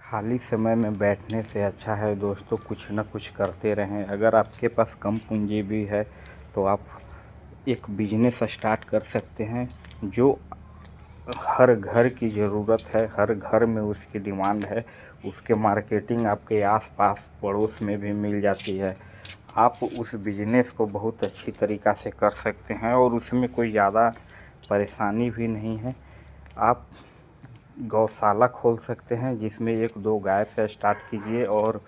खाली समय में बैठने से अच्छा है दोस्तों कुछ न कुछ करते रहें। अगर आपके पास कम पूंजी भी है तो आप एक बिजनेस स्टार्ट कर सकते हैं जो हर घर की ज़रूरत है, हर घर में उसकी डिमांड है। उसके मार्केटिंग आपके आस-पास पड़ोस में भी मिल जाती है। आप उस बिजनेस को बहुत अच्छी तरीक़ा से कर सकते हैं और उसमें कोई ज़्यादा परेशानी भी नहीं है। आप गौशाला खोल सकते हैं जिसमें 1-2 गाय से स्टार्ट कीजिए और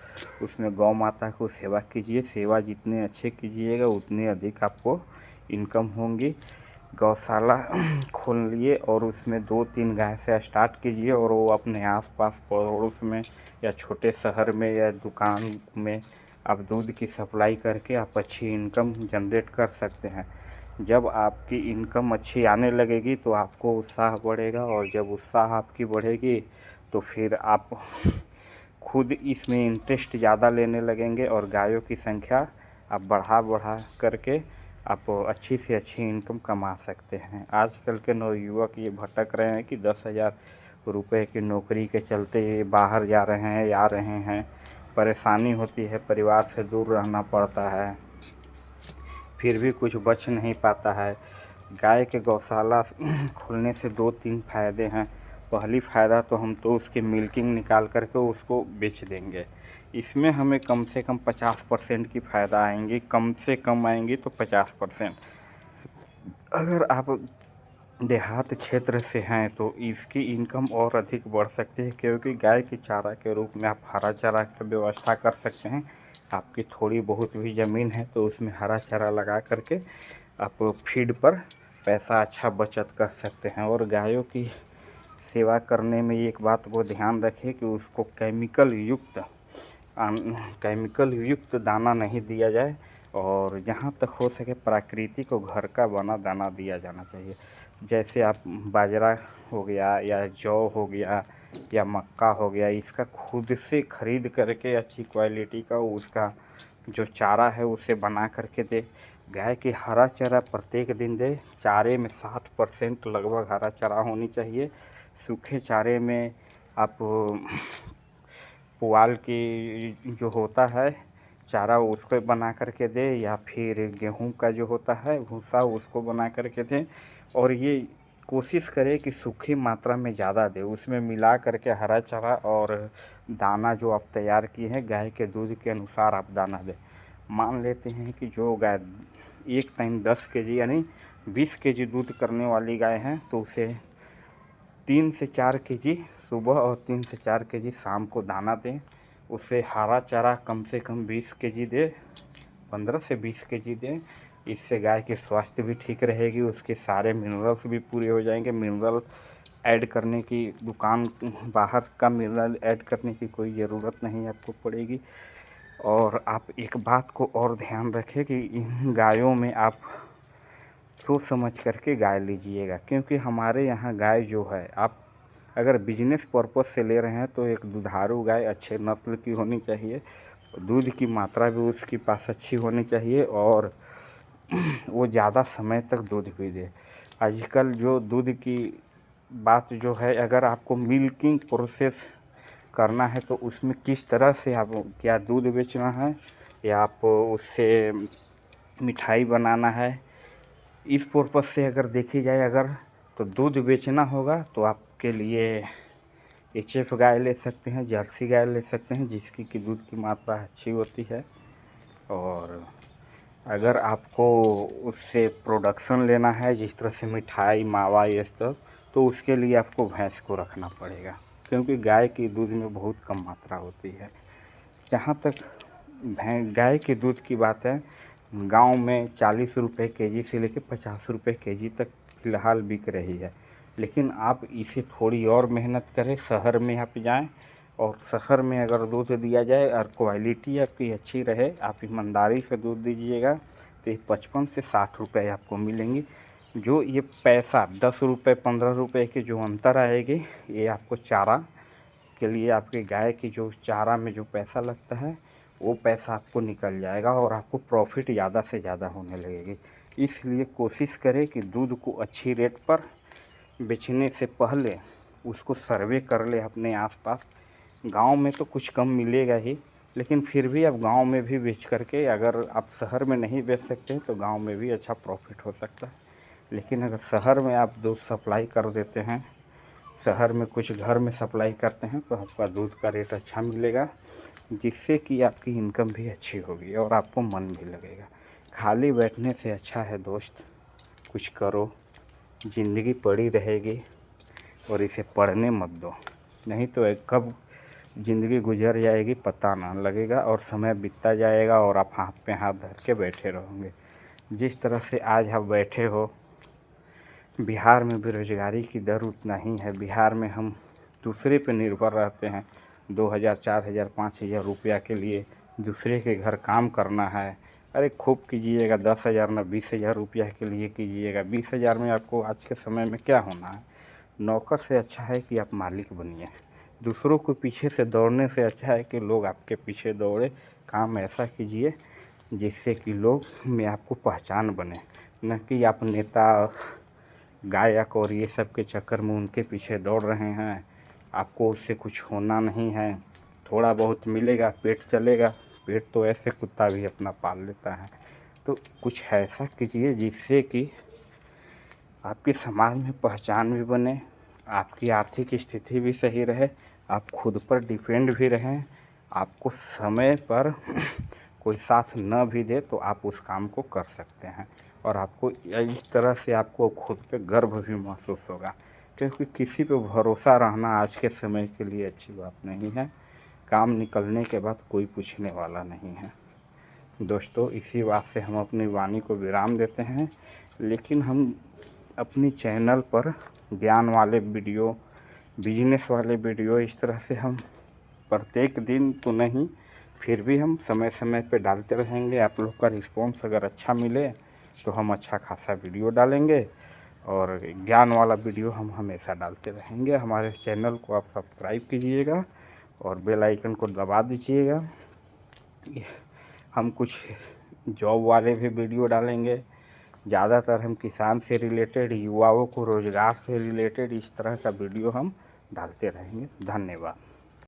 उसमें गौ माता को सेवा कीजिए। सेवा जितने अच्छे कीजिएगा उतनी अधिक आपको इनकम होंगी। गौशाला खोलिए और उसमें 2-3 गाय से स्टार्ट कीजिए और वो अपने आस-पास पड़ोस में या छोटे शहर में या दुकान में आप दूध की सप्लाई करके आप अच्छी इनकम जनरेट कर सकते हैं। जब आपकी इनकम अच्छी आने लगेगी तो आपको उत्साह बढ़ेगा और जब उत्साह आपकी बढ़ेगी तो फिर आप खुद इसमें इंटरेस्ट ज़्यादा लेने लगेंगे और गायों की संख्या आप बढ़ा करके आप अच्छी से अच्छी इनकम कमा सकते हैं। आजकल के नवयुवक ये भटक रहे हैं कि 10,000 रुपये की नौकरी के चलते बाहर जा रहे हैं, आ रहे हैं। परेशानी होती है, परिवार से दूर रहना पड़ता है, फिर भी कुछ बच नहीं पाता है। गाय के गौशाला खोलने से 2-3 फ़ायदे हैं। पहली फ़ायदा तो हम तो उसकी मिल्किंग निकाल करके उसको बेच देंगे। इसमें हमें कम से कम 50% की फ़ायदा आएंगी, कम से कम आएंगी तो 50%। अगर आप देहात क्षेत्र से हैं तो इसकी इनकम और अधिक बढ़ सकती है क्योंकि गाय के चारा के रूप में आप हरा चारा की व्यवस्था कर सकते हैं। आपकी थोड़ी बहुत भी ज़मीन है तो उसमें हरा चारा लगा करके आप फीड पर पैसा अच्छा बचत कर सकते हैं। और गायों की सेवा करने में एक बात को ध्यान रखें कि उसको केमिकल युक्त दाना नहीं दिया जाए और जहाँ तक हो सके प्राकृतिक और घर का बना दाना दिया जाना चाहिए। जैसे आप बाजरा हो गया या जौ हो गया या मक्का हो गया, इसका खुद से ख़रीद करके अच्छी क्वालिटी का उसका जो चारा है उसे बना करके दे। गाय की हरा चारा प्रत्येक दिन दे। चारे में 60% लगभग हरा चारा होनी चाहिए। सूखे चारे में आप पुआल की जो होता है चारा उसको बना करके दे या फिर गेहूं का जो होता है भूसा उसको बना करके दें। और ये कोशिश करें कि सूखी मात्रा में ज़्यादा दे, उसमें मिला करके हरा चारा और दाना जो आप तैयार किए हैं गाय के दूध के अनुसार आप दाना दें। मान लेते हैं कि जो गाय एक टाइम 10 केजी यानी 20 केजी दूध करने वाली गाय है तो उसे 3 से 4 केजी सुबह और 3 से 4 केजी शाम को दाना दें। उसे हरा चारा कम से कम 20 केजी दें, 15 से 20 केजी दें। इससे गाय की स्वास्थ्य भी ठीक रहेगी, उसके सारे मिनरल्स भी पूरे हो जाएंगे। मिनरल ऐड करने की दुकान बाहर का मिनरल ऐड करने की कोई ज़रूरत नहीं आपको पड़ेगी। और आप एक बात को और ध्यान रखें कि इन गायों में आप सोच समझ करके गाय लीजिएगा क्योंकि हमारे यहाँ गाय जो है आप अगर बिजनेस पर्पज़ से ले रहे हैं तो एक दुधारू गाय अच्छे नस्ल की होनी चाहिए। दूध की मात्रा भी उसके पास अच्छी होनी चाहिए और वो ज़्यादा समय तक दूध भी दे। आजकल जो दूध की बात जो है अगर आपको मिल्किंग प्रोसेस करना है तो उसमें किस तरह से आप क्या दूध बेचना है या आप उससे मिठाई बनाना है, इस पर्पज़ से अगर देखी जाए अगर तो दूध बेचना होगा तो आपके लिए एचएफ गाय ले सकते हैं, जर्सी गाय ले सकते हैं जिसकी कि दूध की मात्रा अच्छी होती है। और अगर आपको उससे प्रोडक्शन लेना है जिस तरह से मिठाई मावा ये सब तो उसके लिए आपको भैंस को रखना पड़ेगा क्योंकि गाय की दूध में बहुत कम मात्रा होती है। जहाँ तक गाय के दूध की बात है गांव में 40 रुपये केजी से लेकर 50 रुपये केजी तक फ़िलहाल बिक रही है। लेकिन आप इसे थोड़ी और मेहनत करें, शहर में आप जाएं और शहर में अगर दूध दिया जाए और क्वालिटी आपकी अच्छी रहे, आप ईमानदारी से दूध दीजिएगा तो 55 से 60 रुपये आपको मिलेंगे। जो ये पैसा 10 रुपये 15 रुपये के जो अंतर आएगी ये आपको चारा के लिए आपके गाय की जो चारा में जो पैसा लगता है वो पैसा आपको निकल जाएगा और आपको प्रॉफिट ज़्यादा से ज़्यादा होने लगेगी। इसलिए कोशिश करें कि दूध को अच्छी रेट पर बेचने से पहले उसको सर्वे कर ले अपने आसपास गांव में तो कुछ कम मिलेगा ही, लेकिन फिर भी अब गांव में भी बेच करके, अगर आप शहर में नहीं बेच सकते तो गांव में भी अच्छा प्रॉफिट हो सकता है। लेकिन अगर शहर में आप दूध सप्लाई कर देते हैं, शहर में कुछ घर में सप्लाई करते हैं, तो आपका दूध का रेट अच्छा मिलेगा, जिससे कि आपकी इनकम भी अच्छी होगी और आपको मन भी लगेगा। खाली बैठने से अच्छा है दोस्त, कुछ करो, ज़िंदगी पड़ी रहेगी और इसे पढ़ने मत दो, नहीं तो कब ज़िंदगी गुजर जाएगी पता ना लगेगा और समय बीतता जाएगा और आप हाथ पे हाथ धर के बैठे रहोगे। जिस तरह से आज आप बैठे हो, बिहार में बेरोज़गारी की दर उतना ही है। बिहार में हम दूसरे पे निर्भर रहते हैं, 2000 4000 5000 रुपया के लिए दूसरे के घर काम करना है। अरे खूब कीजिएगा, 10,000 ना 20,000 रुपया के लिए कीजिएगा। 20,000 में आपको आज के समय में क्या होना है। नौकर से अच्छा है कि आप मालिक बनिए। दूसरों को पीछे से दौड़ने से अच्छा है कि लोग आपके पीछे दौड़े। काम ऐसा कीजिए जिससे कि लोग में आपको पहचान बने, न कि आप नेता गायक और ये सब के चक्कर में उनके पीछे दौड़ रहे हैं। आपको उससे कुछ होना नहीं है। थोड़ा बहुत मिलेगा, पेट चलेगा। पेट तो ऐसे कुत्ता भी अपना पाल लेता है। तो कुछ ऐसा कीजिए जिससे कि आपकी समाज में पहचान भी बने, आपकी आर्थिक स्थिति भी सही रहे, आप खुद पर डिपेंड भी रहें। आपको समय पर कोई साथ न भी दे तो आप उस काम को कर सकते हैं और आपको इस तरह से आपको खुद पे गर्व भी महसूस होगा, क्योंकि किसी पे भरोसा रहना आज के समय के लिए अच्छी बात नहीं है। काम निकलने के बाद कोई पूछने वाला नहीं है। दोस्तों, इसी बात से हम अपनी वाणी को विराम देते हैं, लेकिन हम अपनी चैनल पर ज्ञान वाले वीडियो, बिजनेस वाले वीडियो, इस तरह से हम प्रत्येक दिन तो नहीं, फिर भी हम समय समय पे डालते रहेंगे। आप लोग का रिस्पॉन्स अगर अच्छा मिले तो हम अच्छा खासा वीडियो डालेंगे और ज्ञान वाला वीडियो हम हमेशा डालते रहेंगे। हमारे चैनल को आप सब्सक्राइब कीजिएगा और बेल आइकन को दबा दीजिएगा। हम कुछ जॉब वाले भी वीडियो डालेंगे। ज़्यादातर हम किसान से रिलेटेड, युवाओं को रोज़गार से रिलेटेड इस तरह का वीडियो हम डालते रहेंगे। धन्यवाद।